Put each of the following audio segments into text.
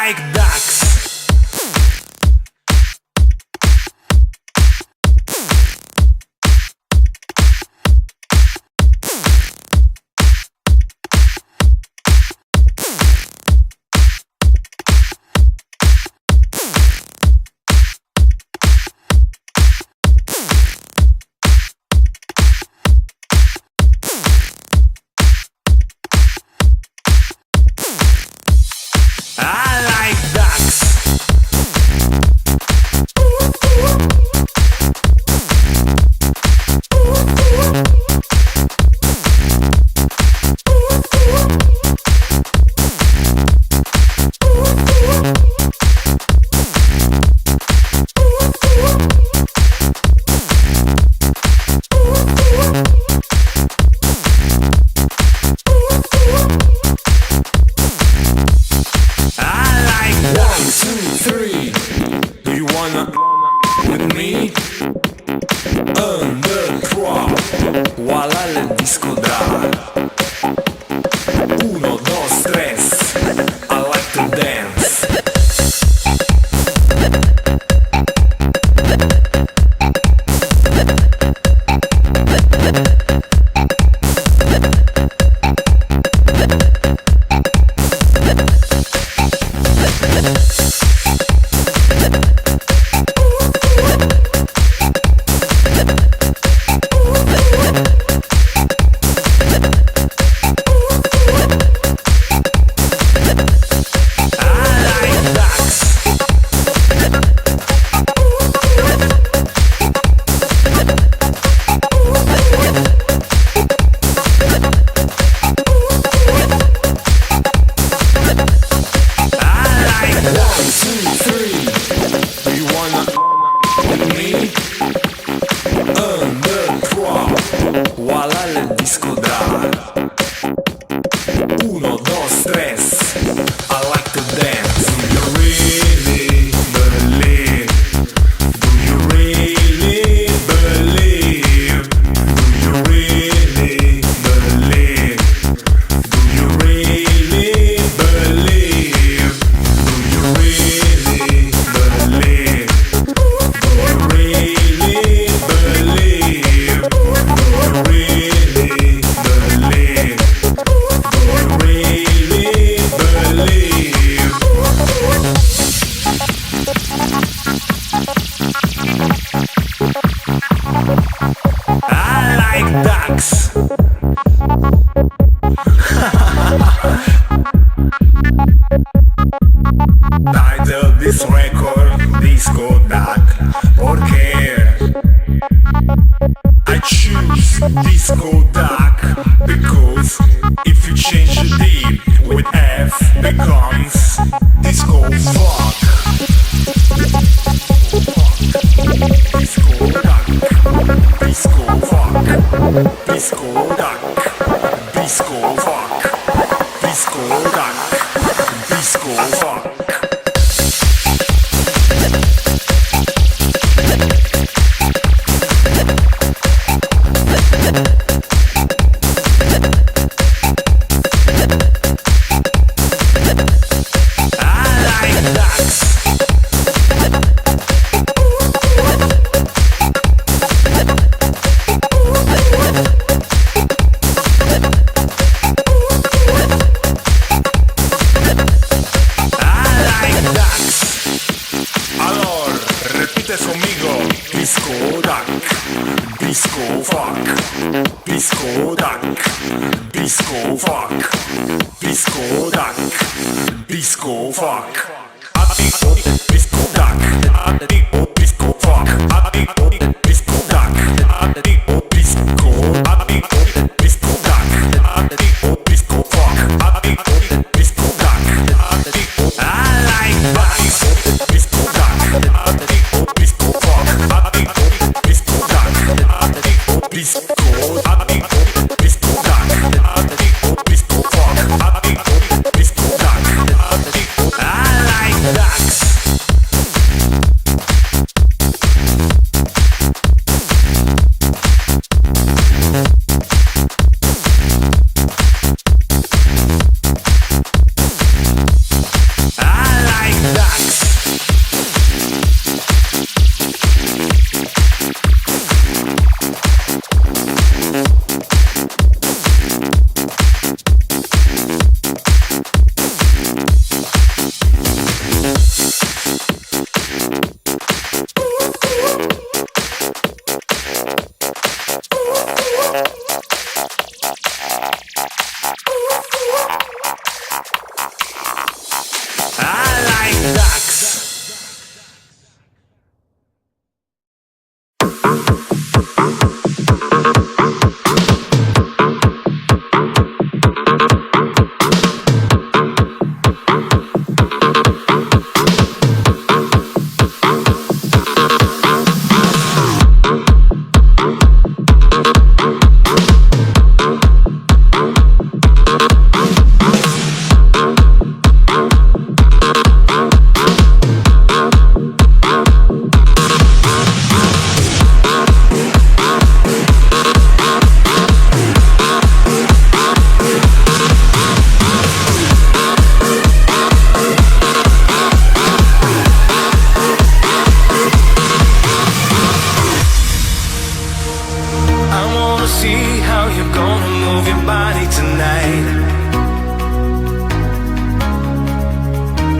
like ducks.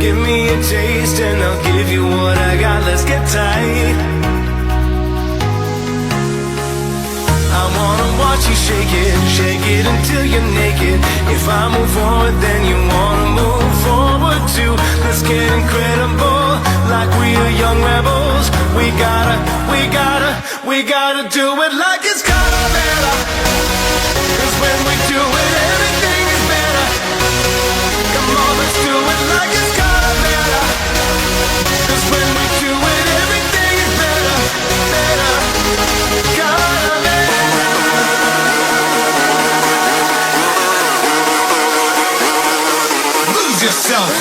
Give me a taste and I'll give you what I got. Let's get tight. I wanna watch you shake it until you're naked. If I move forward, then you wanna move forward too. Let's get incredible, like we are young rebels. We gotta do it like it's Calavera. 'Cause when we do it, everything is better. Come on, let's do it like it's Calavera. 'Cause when we do it, everything is better, better. Calavera. Lose yourself.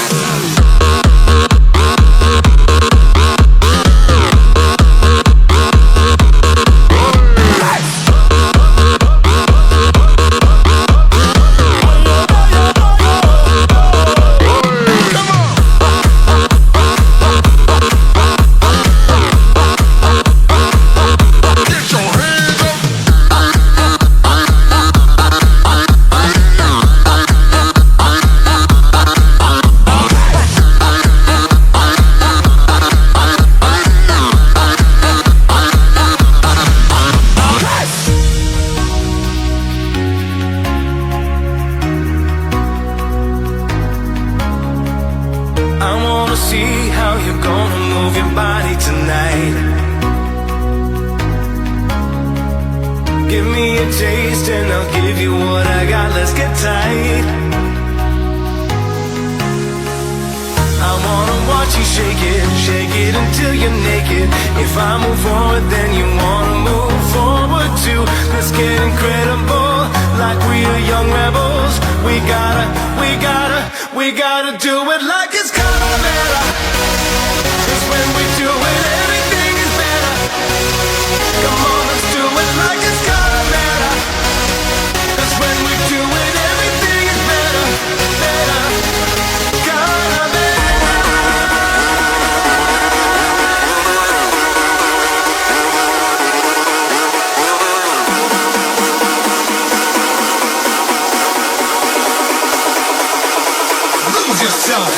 We gotta do it like it's Calavera. 'Cause when we do it, everything is better. Come on, let's do it like it's Calavera. 'Cause when we do it, everything is better, better. Calavera. Lose yourself.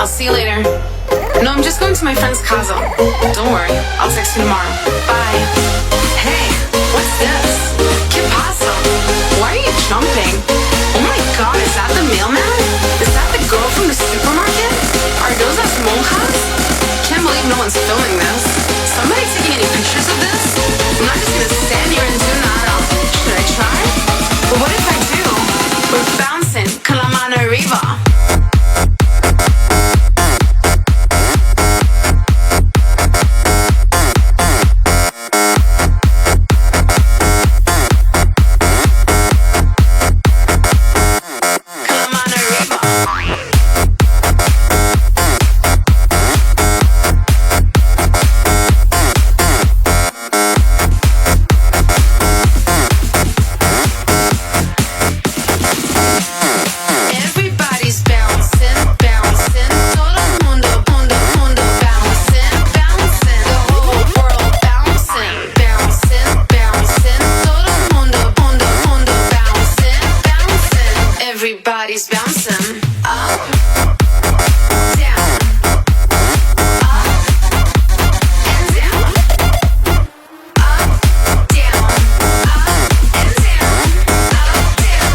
I'll see you later. No, I'm just going to my friend's casa. Don't worry, I'll text you tomorrow. Bye. Hey, what's this? ¿Qué pasa? Why are you jumping? Oh my god, is that the mailman? Is that the girl from the supermarket? Are those las monjas? Can't believe no one's filming this. Somebody taking any pictures of this? I'm not just gonna stand here and do nada. Should I try? But what if I do? We're bouncing, con la mano arriba. Everybody's bouncing up, down, up and down, up, down, up and down, up, down, up, down.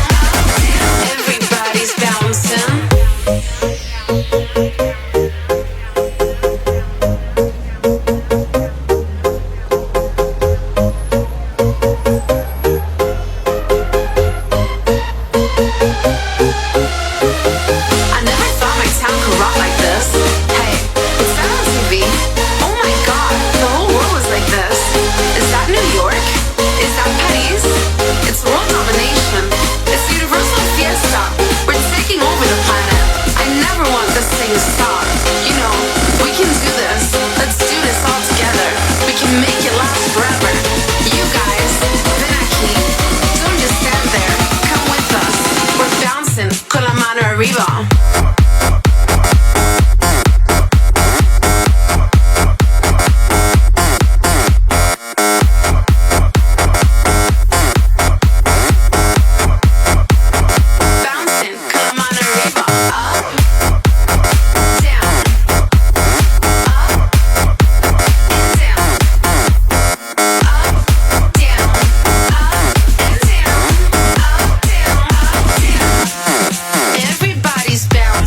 Everybody's bouncing. I never thought my town could rock like this. Hey, is that on TV? Oh my god, the whole world was like this. Is that New York? Is that Paris? It's world domination. It's the universal fiesta. We're taking over the planet. I never want this thing to stop. You know, we can do this. Let's do this all together. We can make it last forever. You guys, ven aquí. Don't just stand there. Come with us. We're bouncing con la mano arriba. Bouncing con la mano arriba. Up, down, up and down, up, down, up and down, up, down, up, down. Everybody's bouncing.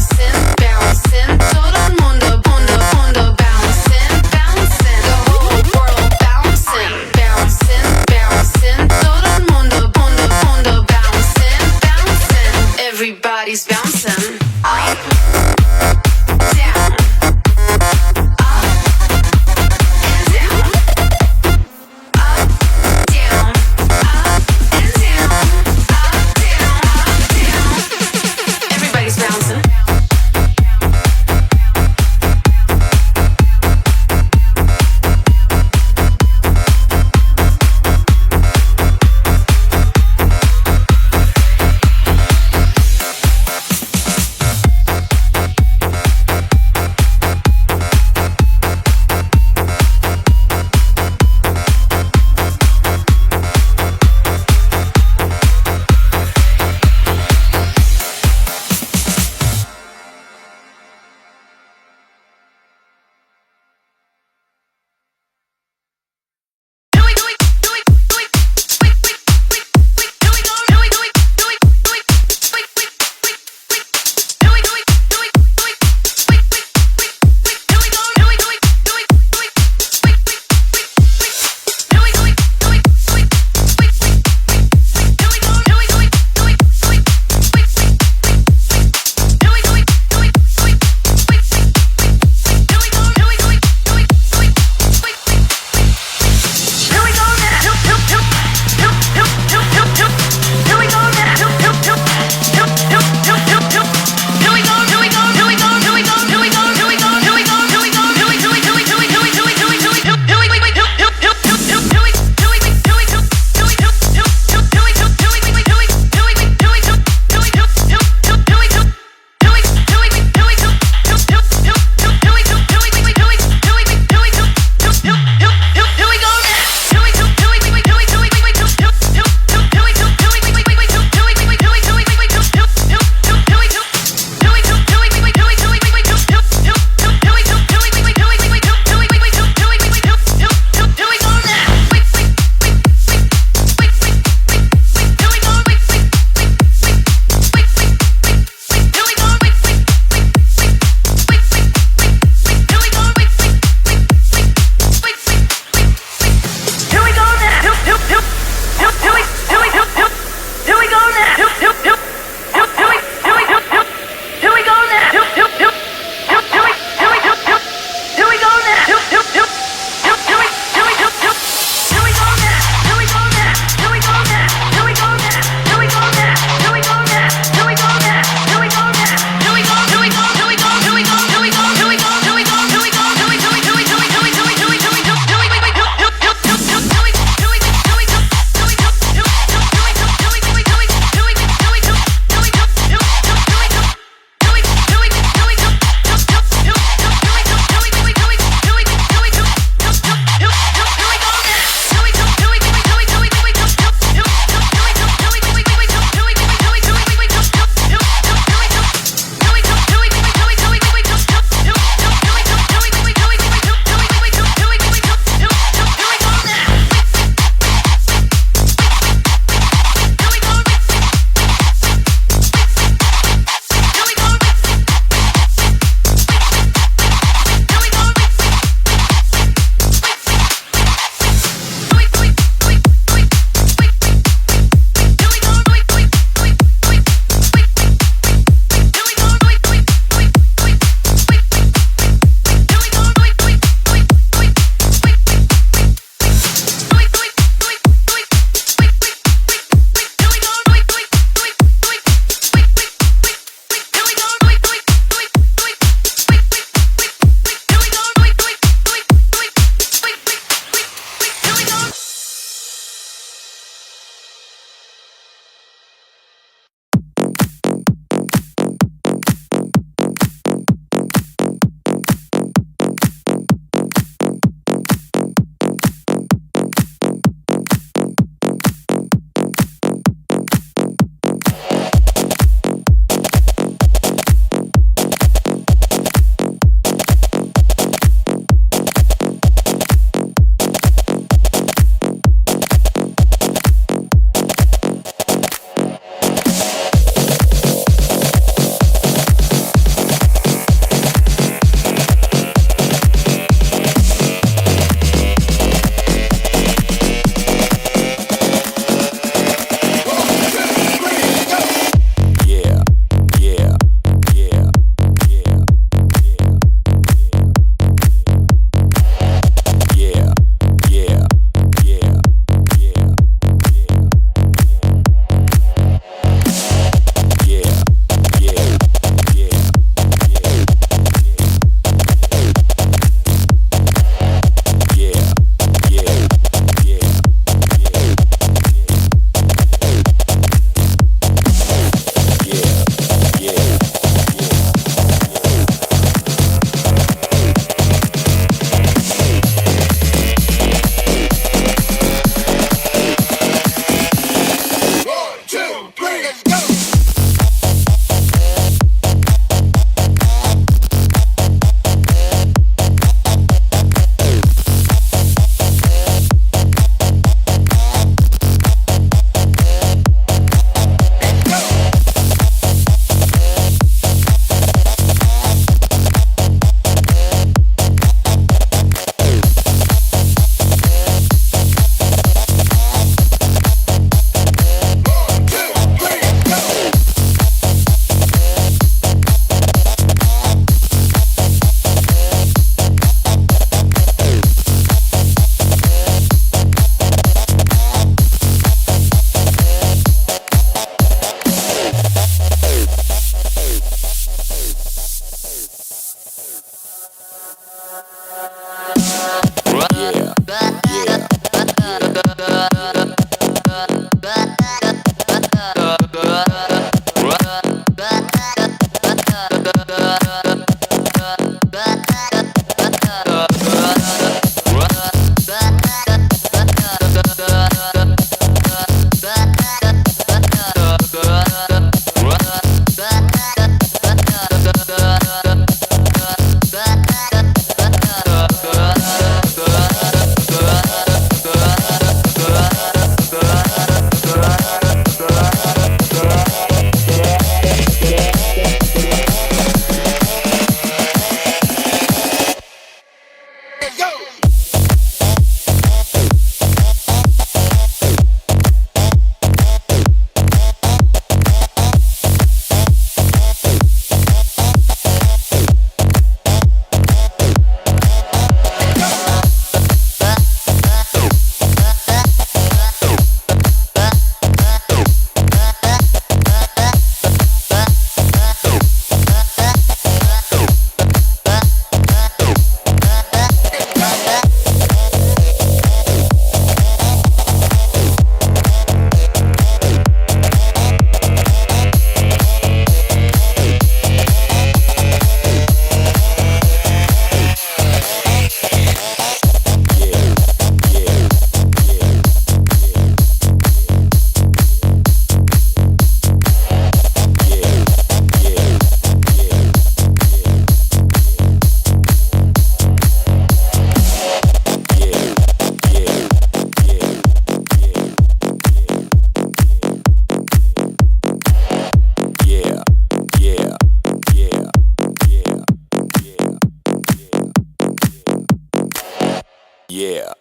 Yeah,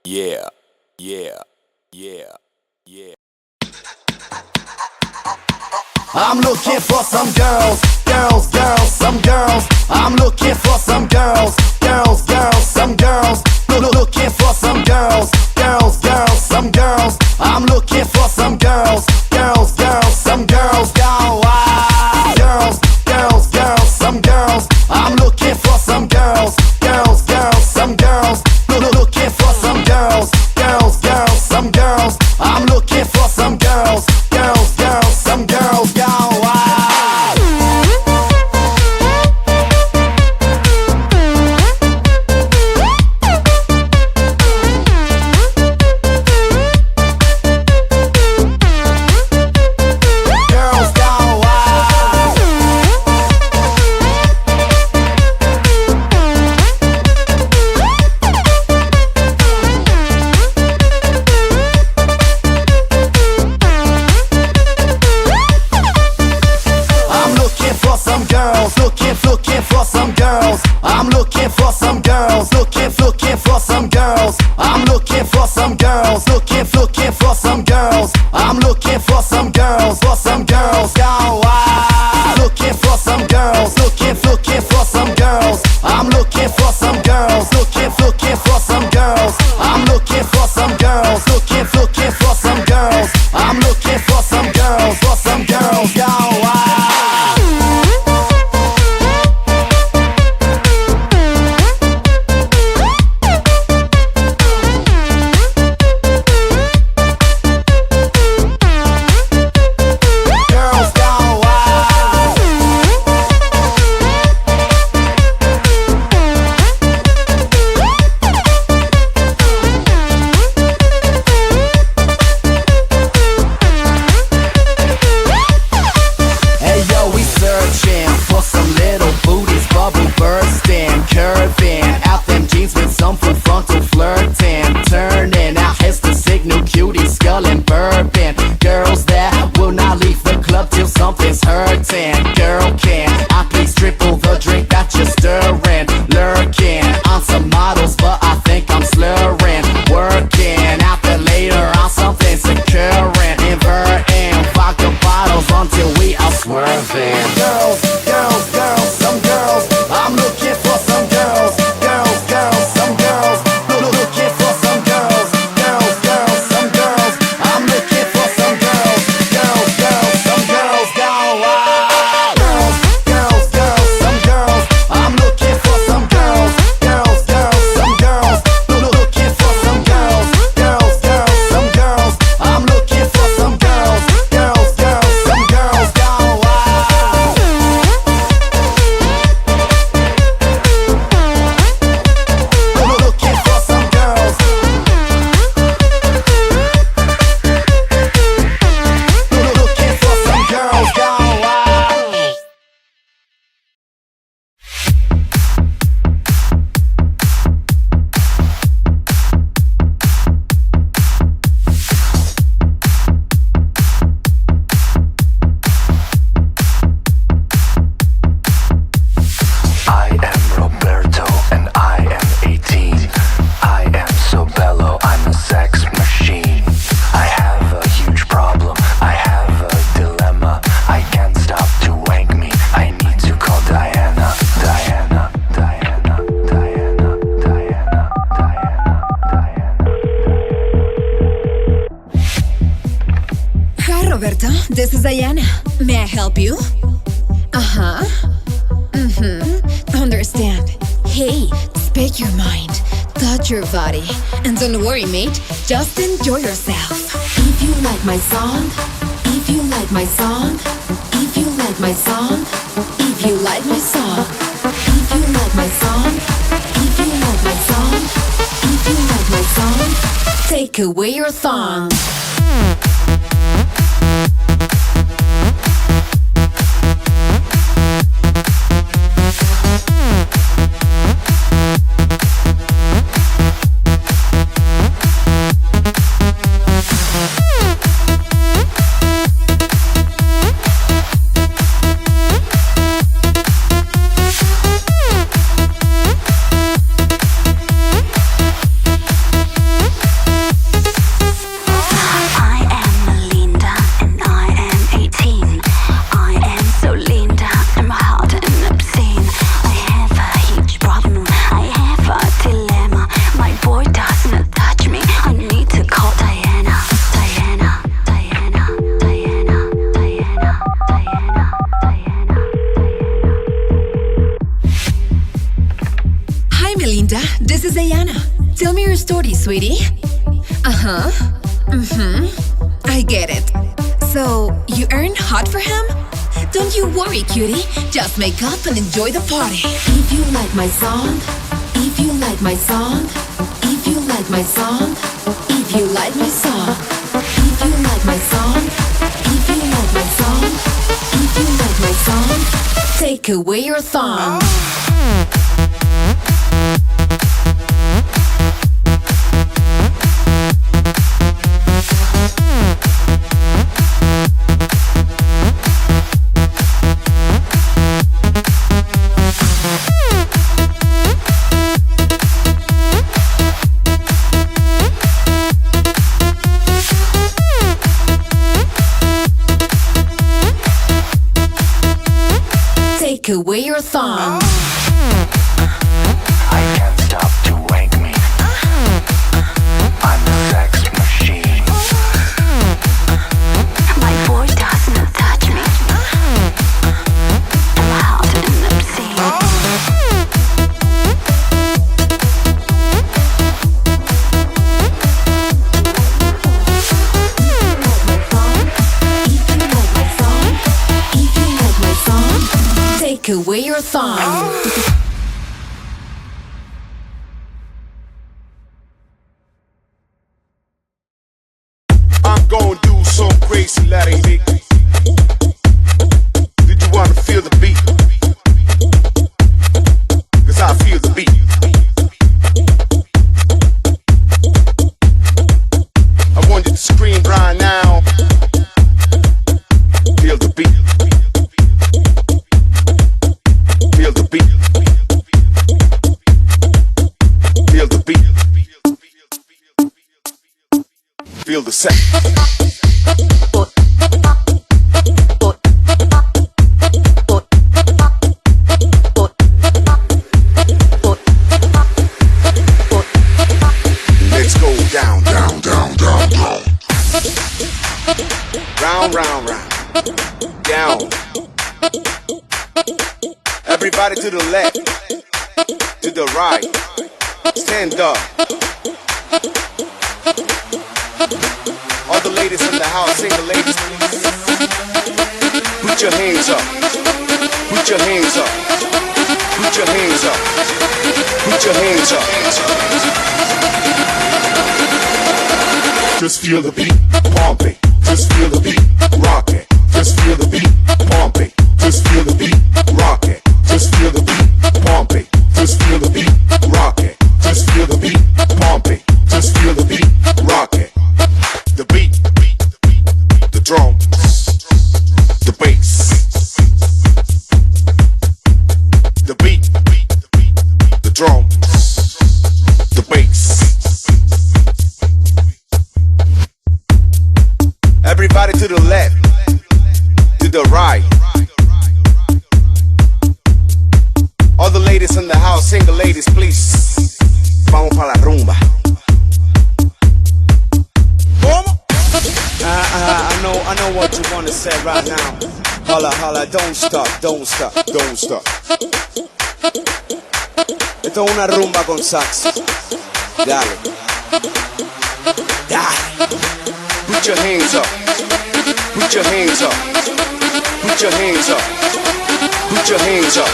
yeah, yeah, yeah, yeah. I'm looking for some girls, girls, girls, some girls. I'm looking for some girls, girls, girls, some girls. Looking for some girls, girls, girls, some girls. I'm looking for some girls, girls, girls, some girls. Go wild, girls, girls, girls, some girls. I'm looking for some girls, girls, girls, some girls. Looking for some girls, girls, girls, some girls. I'm looking for some girls, girls, girls, some girls. Go wild. Girls go wild. I'm looking for some girls, looking for some girls. I'm looking for some girls, looking for some girls. I'm looking for some girls, looking for some girls. I'm looking for some girls, go wild. Looking for some girls, looking for some girls. I'm looking for some girls, looking for some girls. I'm looking for some girls, looking for some girls. I'm looking for some girls, go wild. Girls go wild. Hey yo, we searching for some little booties, bubble bursting, curving out them jeans with some full frontal flirting, turning out heads to signal cuties, skull and bourbon. Girls that will not leave the club till something's hurting. Girl, can I please triple the drink that you're stirring? Lurking on some models, but I think I'm slurring. Working out there later on something's occurring. Inverting vodka bottles until we are swerving. Girls, girls, girls, some girls. I'm looking for some girls, girls, girls, some girls. Looking for some girls, girls, girls, some girls. I'm looking for some girls, girls, girls, some girls. Go wild. Girls, girls, girls, some girls. I'm looking for some girls, girls, girls, some girls. Looking for some girls, girls, girls, some girls. I'm looking for some girls, girls, girls, some girls. Go wild. Looking for some girls. Looking for some girls. Go wild. I am Roberto and I am 18. I am so bellow, I'm a sex machine. I have a huge problem, I have a dilemma. I can't stop to wank me, I need to call Diana. Diana, Diana, Diana, Diana, Diana, Diana. Hi, Roberto. This is Diana. May I help you? Uh-huh. Understand. Hey, speak your mind. Touch your body. And don't worry, mate. Just enjoy yourself. If you like my song, if you like my song, if you like my song, if you like my song, if you like my song, if you like my song, if you like my song, take away your thong. this is Diana. Tell me your story, sweetie. Uh-huh. I get it. So, you earned hot for him? Don't you worry, cutie. Just make up and enjoy the party. If you like my song, if you like my song, if you like my song, if you like my song, if you like my song, if you like my song, if you like my song, Take away your thong. Take away your thong. I can't stop to wank me. I'm a sex machine. My boy does not touch me. Loud and obscene. if you like my song, if you like my song, Take away your thong. I'm gonna do some crazy Latin beat. Did you wanna feel the beat? Cause I feel the beat. I want you to scream right now. Feel the beat. Feel the beat. Feel the beat. Feel the set. Let's go down, down, down, down, down. Round, round, round. Down. Everybody to the left, to the right. Stand up. All the ladies in the house, single ladies, please. Put your hands up. Put your hands up. Put your hands up. Put your hands up. Just feel the beat, pump it. Just feel the beat, rock it. Just feel the beat, pump it. Just feel the beat, rock it. Just feel the beat, pump it. Just feel the beat, rock it. Just feel the beat, pump it. Just feel the beat, rock it. The beat, the drums, the bass. The beat, the drums, the bass. Everybody to the left, to the right. All the ladies in the house, single ladies, please. Vamos pa la rumba. I know what you wanna say right now. Holla, holla, don't stop, don't stop, don't stop. Esto es una rumba con sax. Dale. Dale. Put your hands up. Put your hands up. Put your hands up. Put your hands up.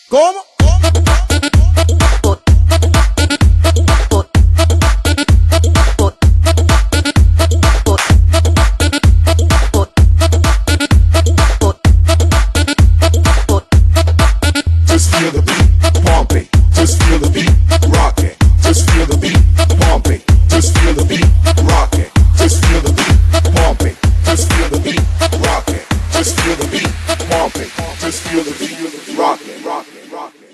¿Cómo? Just feel the beat, pump it. Just feel the beat, rock it. Just feel the beat, pump it. Just feel the beat, rock it. Just feel the beat, pump it. Just feel the beat, rock it. Just feel the beat, pump it. Just feel the beat, rock it, rock it, rock it.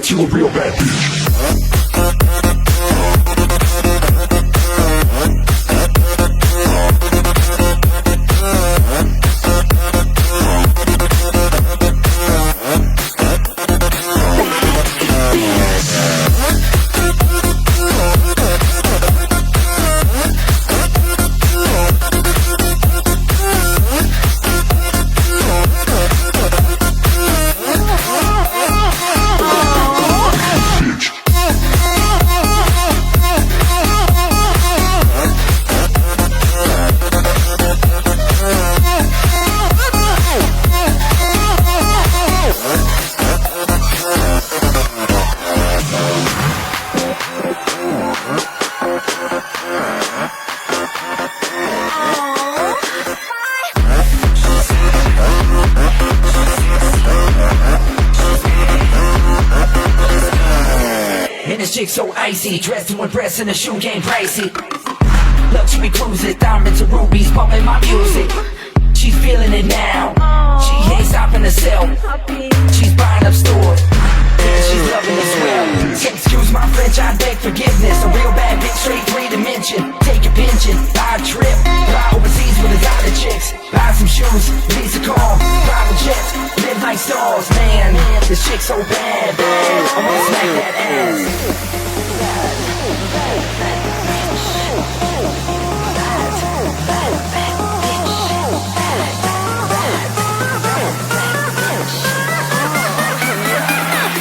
flirt, you a real bad bitch. Chick so icy, dressed to impress and the shoe game pricey. Luxury cruises, diamonds and rubies, bumping my music. She's feeling it now. She ain't stopping herself. She's buying up stores. She's loving as well. So excuse my French, I beg forgiveness. A real bad bitch, straight 3 dimension. Take a pension, buy a trip, fly overseas with a dollar chicks. Buy some shoes, lease a car, private jets, live like stars. Man, this chick so bad, I wanna smack that ass.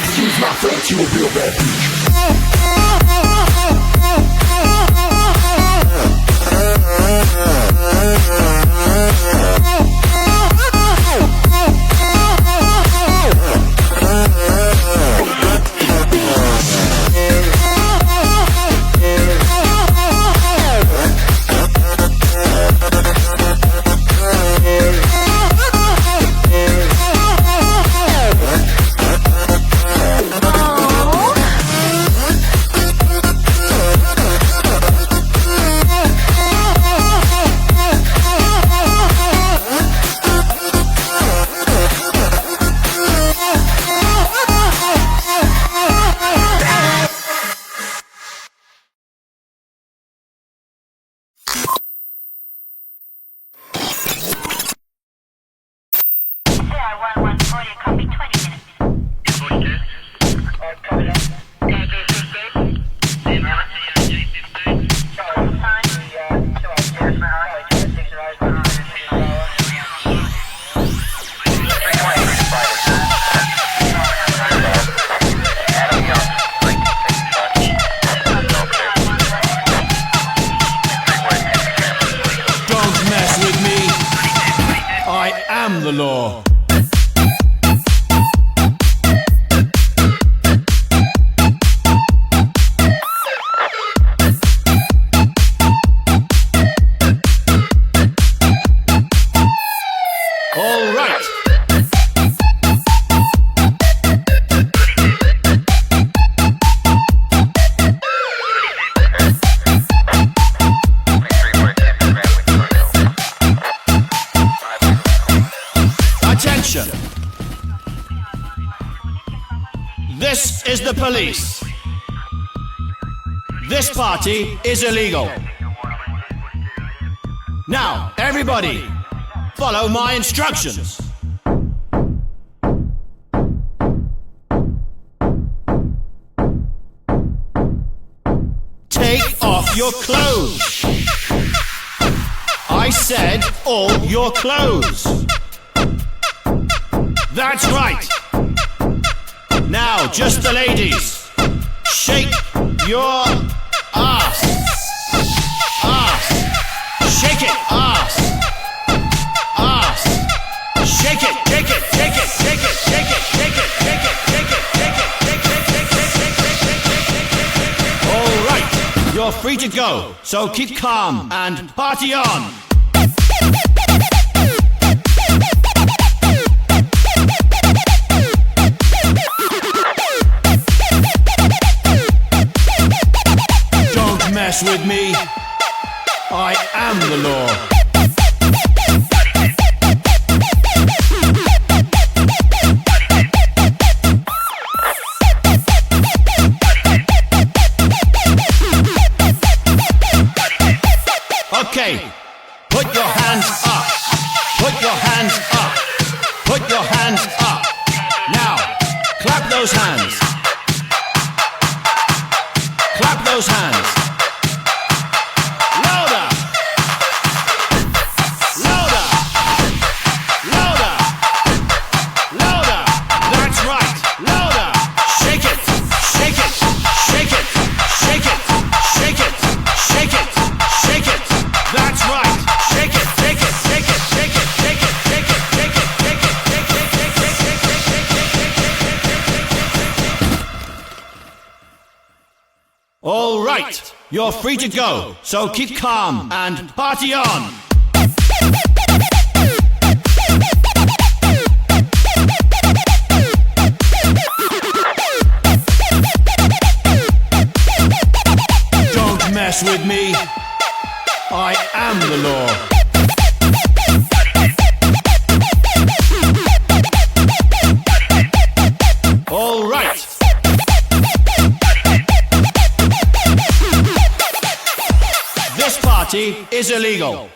Excuse my French, you a real bad bitch. The law. All right. Attention. This is the police. This party is illegal. Now, everybody, follow my instructions. Take off your clothes. I said all your clothes. That's right. Now, just the ladies. Shake your ass. Ass. Shake it. Ass. Ass. Shake it. Shake it. Shake it. Shake it. Shake it. Shake it. Shake it. Shake it. Shake it. All right. You're free to go. So keep calm and party on. Mess with me. I am the law. Okay, put your hands up. Put your hands up. Put your hands up. Now, clap those hands. Clap those hands. Louder. Louder. Louder. Louder. That's right. Louder. Shake it. Shake it. Shake it. Shake it. Shake it. Shake it. Shake it. That's right. Shake it. Shake it. Shake it. Shake it. Shake it. Shake it. Shake it. Shake it. All right, you're free to go, so keep calm and party on. Don't mess with me. I am the law. All right. This party is illegal.